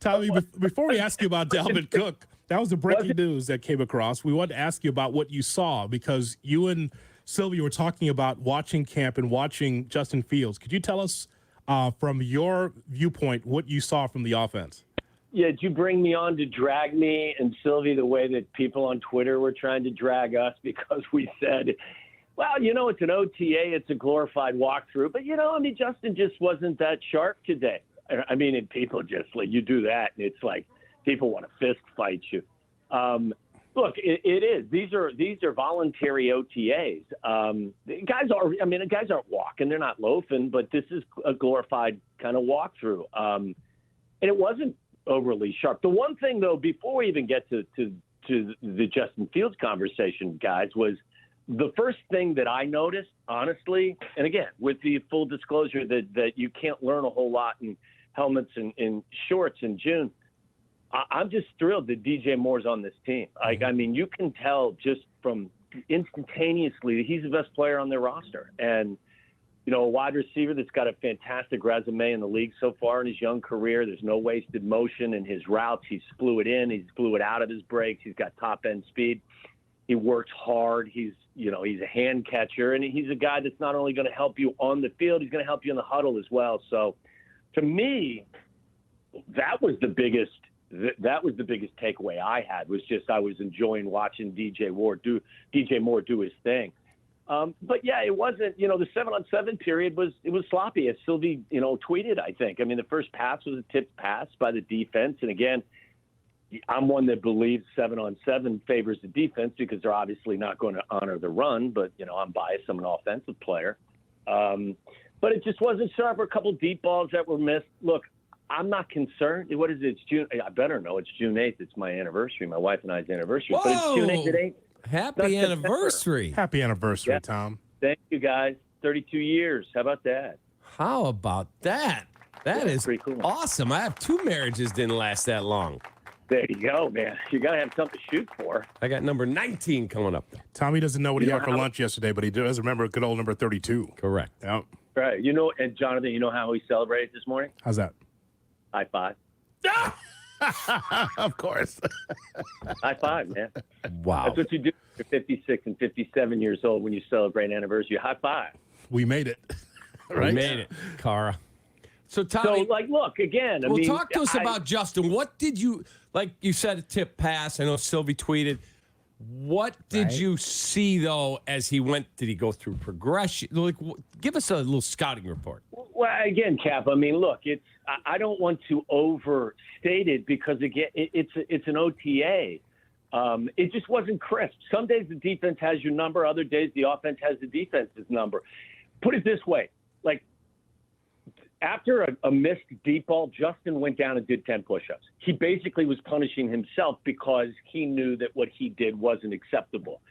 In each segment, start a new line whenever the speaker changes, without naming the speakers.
Tommy, before we ask you about Dalvin Cook, that was the breaking news that came across. We wanted to ask you about what you saw because you and Sylvia were talking about watching camp and watching Justin Fields. Could you tell us from your viewpoint what you saw from the offense?
Yeah, did you bring me on to drag me and Sylvie the way that people on Twitter were trying to drag us because we said, well, it's an OTA, it's a glorified walkthrough. But, Justin just wasn't that sharp today. I mean, and people just like, you do that, and it's like people want to fist fight you. Look, it is. These are voluntary OTAs. Guys aren't walking. They're not loafing, but this is a glorified kind of walkthrough. And it wasn't overly sharp. The one thing, though, before we even get to the Justin Fields conversation, guys, was the first thing that I noticed, honestly, and again, with the full disclosure that you can't learn a whole lot in helmets and shorts in June, I'm just thrilled that DJ Moore's on this team. I mean, you can tell just from instantaneously that he's the best player on their roster. And, a wide receiver that's got a fantastic resume in the league so far in his young career. There's no wasted motion in his routes. He's fluid in. He's fluid out of his breaks. He's got top-end speed. He works hard. He's a hand catcher. And he's a guy that's not only going to help you on the field, he's going to help you in the huddle as well. So, to me, that was the biggest takeaway I had was just I was enjoying watching DJ Moore do his thing. But yeah, it wasn't, the 7-on-7 period was sloppy, as Sylvie, tweeted, I think. I mean, the first pass was a tipped pass by the defense. And again, I'm one that believes 7-on-7 favors the defense because they're obviously not going to honor the run. But, I'm biased. I'm an offensive player. But it just wasn't sharp. A couple deep balls that were missed. Look, I'm not concerned. What is it? It's June. I better know. It's June 8th. It's my anniversary, my wife and I's anniversary.
Whoa!
But it's June 8th. It ain't.
Happy anniversary.
Happy anniversary, Tom.
Thank you, guys. 32 years. How about that?
How about that? That is
pretty cool.
Awesome. I have 2 marriages didn't last that long.
There you go, man. You got to have something to shoot for.
I got number 19 coming up.
Tommy doesn't know what he had for lunch yesterday, but he does remember good old number 32.
Correct.
Yep.
Right. And Jonathan, you know how we celebrated this morning?
How's that?
High five.
Of course.
High five, man.
Wow.
That's what you do. You're 56 and 57 years old when you celebrate an anniversary. High five.
We made it.
Right? We made it, Cara. So, Tommy.
So, look, again.
Talk to us about Justin. What did you, like you said, a tip pass. I know Sylvie tweeted. What did you see, though, as he went? Did he go through progression? Give us a little scouting report.
Well, again, Cap, look, I don't want to overstate it because, again, it's an OTA. It just wasn't crisp. Some days the defense has your number. Other days the offense has the defense's number. Put it this way. After a missed deep ball, Justin went down and did 10 push-ups. He basically was punishing himself because he knew that what he did wasn't acceptable.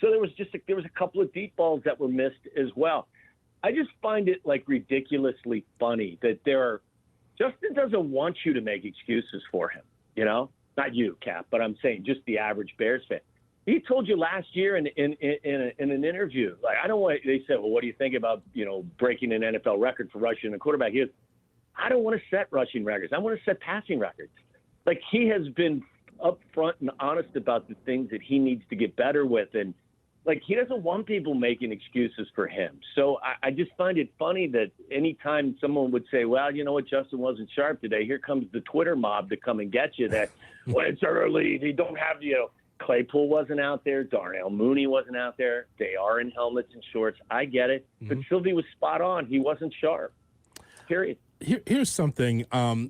So there was a couple of deep balls that were missed as well. I just find it ridiculously funny that Justin doesn't want you to make excuses for him. Not you, Cap, but I'm saying just the average Bears fan. He told you last year in an interview, I don't want. They said, well, what do you think about breaking an NFL record for rushing a quarterback? He goes, I don't want to set rushing records. I want to set passing records. He has been upfront and honest about the things that he needs to get better with, and he doesn't want people making excuses for him. So I just find it funny that anytime someone would say, well, you know what, Justin wasn't sharp today, here comes the Twitter mob to come and get you. That when it's early, they don't have Claypool wasn't out there. Darnell Mooney wasn't out there. They are in helmets and shorts. I get it. But Sylvie was spot on. He wasn't sharp. Period.
Here's something. I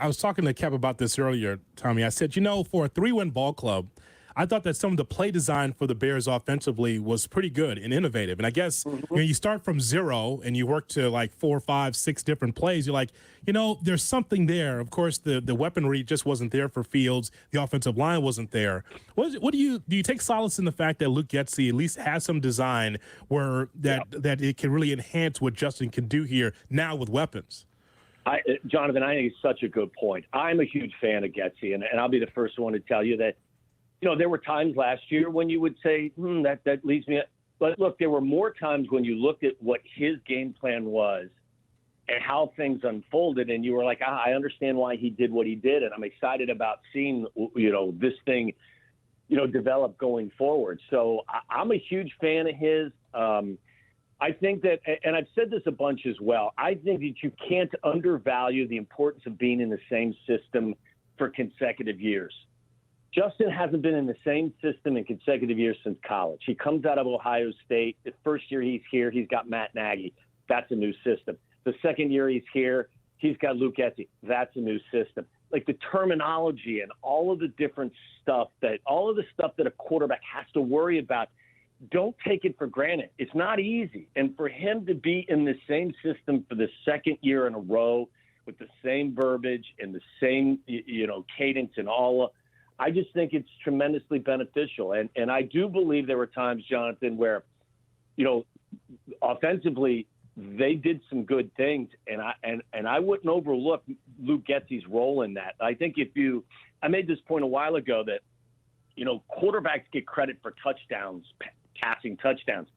was talking to Kev about this earlier, Tommy. I said, for a 3-win ball club, I thought that some of the play design for the Bears offensively was pretty good and innovative. And I guess you start from 0 and you work to 4, 5, 6 different plays. You're like, there's something there. Of course, the weaponry just wasn't there for Fields. The offensive line wasn't there. What do you take solace in the fact that Luke Getsy at least has some design where that it can really enhance what Justin can do here now with weapons?
Jonathan, I think it's such a good point. I'm a huge fan of Getsy, and I'll be the first one to tell you that. There were times last year when you would say, that leaves me. But look, there were more times when you looked at what his game plan was and how things unfolded. And you were like, I understand why he did what he did. And I'm excited about seeing, this thing, develop going forward. So I'm a huge fan of his. I think that, and I've said this a bunch as well, I think that you can't undervalue the importance of being in the same system for consecutive years. Justin hasn't been in the same system in consecutive years since college. He comes out of Ohio State. The first year he's here, he's got Matt Nagy. That's a new system. The second year he's here, he's got Luke Getsy. That's a new system. Like the terminology and all of the different stuff that a quarterback has to worry about, don't take it for granted. It's not easy. And for him to be in the same system for the second year in a row with the same verbiage and the same, cadence and all, I just think it's tremendously beneficial. And I do believe there were times, Jonathan, where, offensively they did some good things, and I wouldn't overlook Luke Getsy's role in that. I think I made this point a while ago that, quarterbacks get credit for touchdowns, passing touchdowns.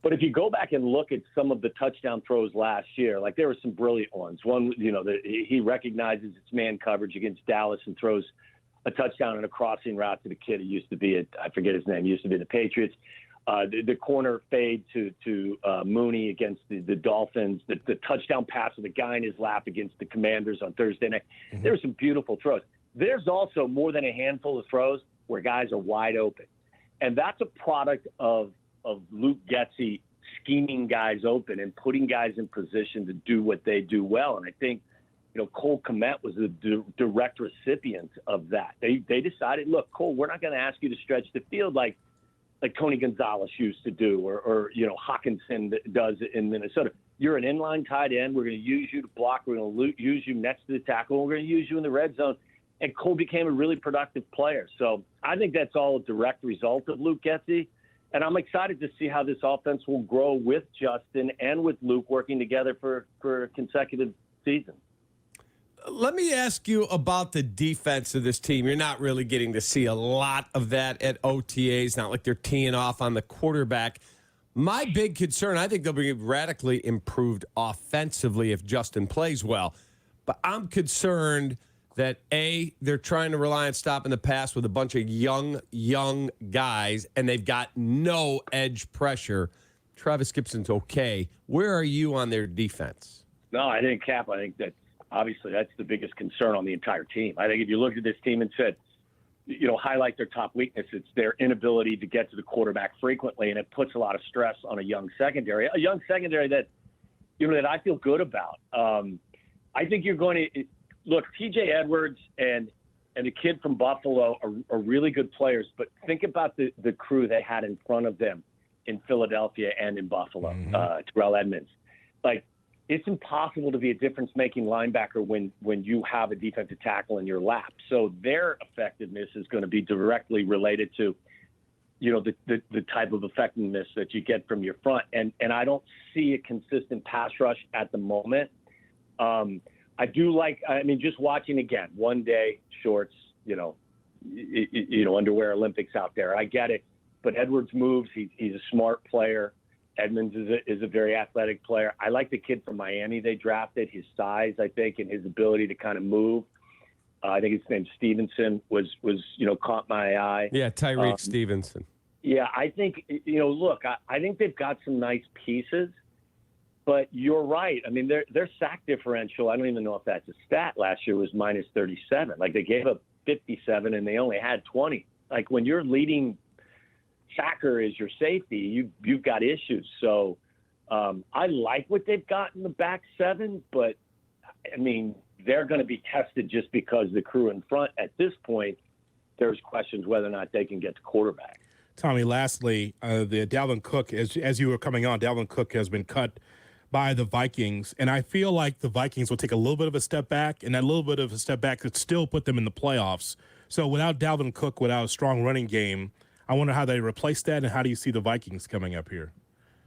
But if you go back and look at some of the touchdown throws last year, like there were some brilliant ones. One, he recognizes it's man coverage against Dallas and throws a touchdown and a crossing route to the kid who used to be I forget his name, used to be the Patriots. The corner fade to Mooney against the Dolphins, the touchdown pass with the guy in his lap against the Commanders on Thursday night. Mm-hmm. There were some beautiful throws. There's also more than a handful of throws where guys are wide open. And that's a product of Luke Getsy scheming guys open and putting guys in position to do what they do well. And I think, Cole Kmet was the direct recipient of that. They decided, look, Cole, we're not going to ask you to stretch the field like Tony Gonzalez used to do or Hawkinson does in Minnesota. You're an inline tight end. We're going to use you to block. We're going to use you next to the tackle. We're going to use you in the red zone. And Cole became a really productive player. So I think that's all a direct result of Luke Getsy. And I'm excited to see how this offense will grow with Justin and with Luke working together for consecutive seasons.
Let me ask you about the defense of this team. You're not really getting to see a lot of that at OTAs, not like they're teeing off on the quarterback. My big concern, I think they'll be radically improved offensively if Justin plays well. But I'm concerned that, A, they're trying to rely on stopping the pass with a bunch of young guys, and they've got no edge pressure. Travis Gibson's okay. Where are you on their defense?
No, I think that obviously that's the biggest concern on the entire team. I think if you looked at this team and said, highlight their top weakness, it's their inability to get to the quarterback frequently, and it puts a lot of stress on a young secondary that, that I feel good about. I think you're going to look, TJ Edwards and the kid from Buffalo are really good players, but think about the crew they had in front of them in Philadelphia and in Buffalo, Terrell Edmonds. It's impossible to be a difference-making linebacker when you have a defensive tackle in your lap. So their effectiveness is going to be directly related to, the type of effectiveness that you get from your front. And I don't see a consistent pass rush at the moment. I do just watching again, one day shorts, underwear Olympics out there. I get it. But Edwards moves. He's a smart player. Edmonds is a very athletic player. I like the kid from Miami they drafted. His size, I think, and his ability to kind of move. I think his name Stevenson was caught my eye.
Yeah, Tyreek Stevenson.
Yeah, I think I think they've got some nice pieces, but you're right. I mean, their sack differential, I don't even know if that's a stat, last year was minus 37. They gave up 57 and they only had 20. When you're leading sacker is your safety, you've got issues. So I like what they've got in the back seven, but I mean, they're going to be tested just because the crew in front at this point, there's questions whether or not they can get the quarterback.
Tommy, lastly, the Dalvin Cook, as you were coming on, Dalvin Cook has been cut by the Vikings, and I feel like the Vikings will take a little bit of a step back, and that little bit of a step back could still put them in the playoffs. So without Dalvin Cook, without a strong running game, I wonder how they replace that, and how do you see the Vikings coming up here?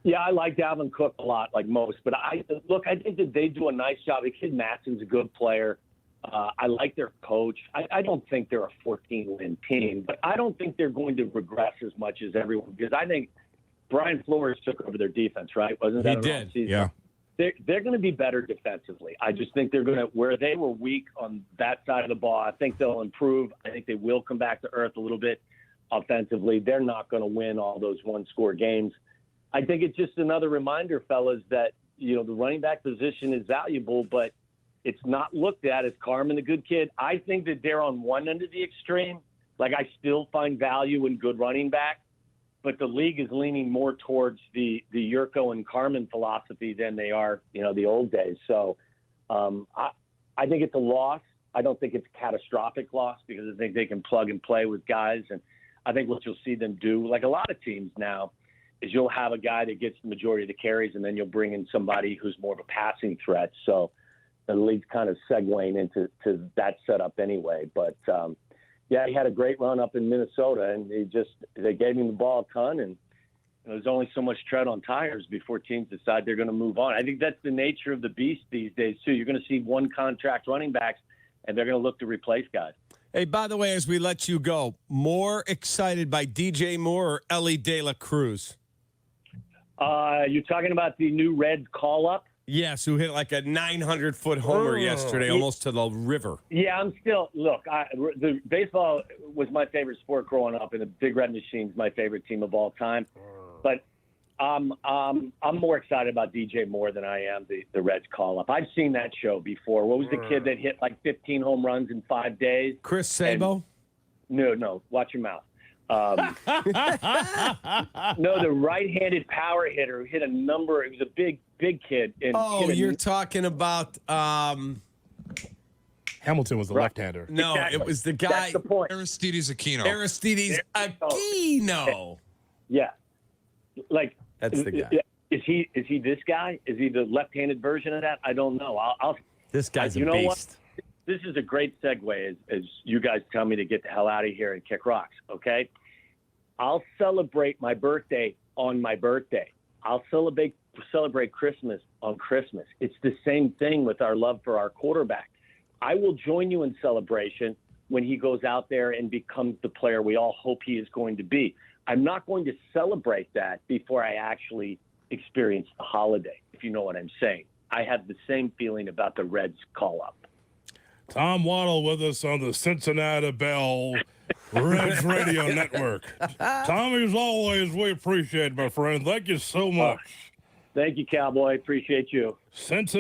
Yeah, I like Dalvin Cook a lot, like most. But I think that they do a nice job. The kid Matson's a good player. I like their coach. I don't think they're a 14-win team, but I don't think they're going to regress as much as everyone, because I think Brian Flores took over their defense, right? Wasn't that
he did?
Season?
Yeah.
They're going to be better defensively. I just think they're going to, where they were weak on that side of the ball, I think they'll improve. I think they will come back to earth a little bit offensively. They're not going to win all those one-score games. I think it's just another reminder, fellas, that, the running back position is valuable, but it's not looked at as Carmen, the good kid. I think that they're on one end of the extreme. Like, I still find value in good running back, but the league is leaning more towards the Yurko and Carmen philosophy than they are, the old days. So I think it's a loss. I don't think it's a catastrophic loss because I think they can plug and play with guys. And I think what you'll see them do, like a lot of teams now, is you'll have a guy that gets the majority of the carries, and then you'll bring in somebody who's more of a passing threat. So the league's kind of segueing into that setup anyway. But, yeah, he had a great run up in Minnesota, and they gave him the ball a ton, and there's only so much tread on tires before teams decide they're going to move on. I think that's the nature of the beast these days, too. You're going to see one contract running backs, and they're going to look to replace guys.
Hey, by the way, as we let you go, more excited by DJ Moore or Ellie De La Cruz?
You're talking about the new Reds call-up?
Yes, who hit like a 900-foot homer yesterday, almost to the river.
Yeah, I'm still – look, the baseball was my favorite sport growing up, and the Big Red Machine's my favorite team of all time. But I'm more excited about DJ Moore than I am the Reds call-up. I've seen that show before. What was the kid that hit like 15 home runs in 5 days?
Chris Sabo?
No, watch your mouth. No, the right-handed power hitter who hit a number. It was a big kid.
You're talking about
Hamilton was a left-hander.
No,
exactly.
It was the guy.
That's the point.
Aristides Aquino.
Aristides Aquino.
Yeah, like
That's the guy.
Is he this guy? Is he the left-handed version of that? I don't know.
This guy's a
you know
beast.
What? This is a great segue as you guys tell me to get the hell out of here and kick rocks, okay? I'll celebrate my birthday on my birthday. I'll celebrate Christmas on Christmas. It's the same thing with our love for our quarterback. I will join you in celebration when he goes out there and becomes the player we all hope he is going to be. I'm not going to celebrate that before I actually experience the holiday, if you know what I'm saying. I have the same feeling about the Reds call-up.
Tom Waddle with us on the Cincinnati Bell Reds Radio Network. Tom, as always, we appreciate it, my friend. Thank you so much.
Thank you, Cowboy. Appreciate you.
Cincinnati.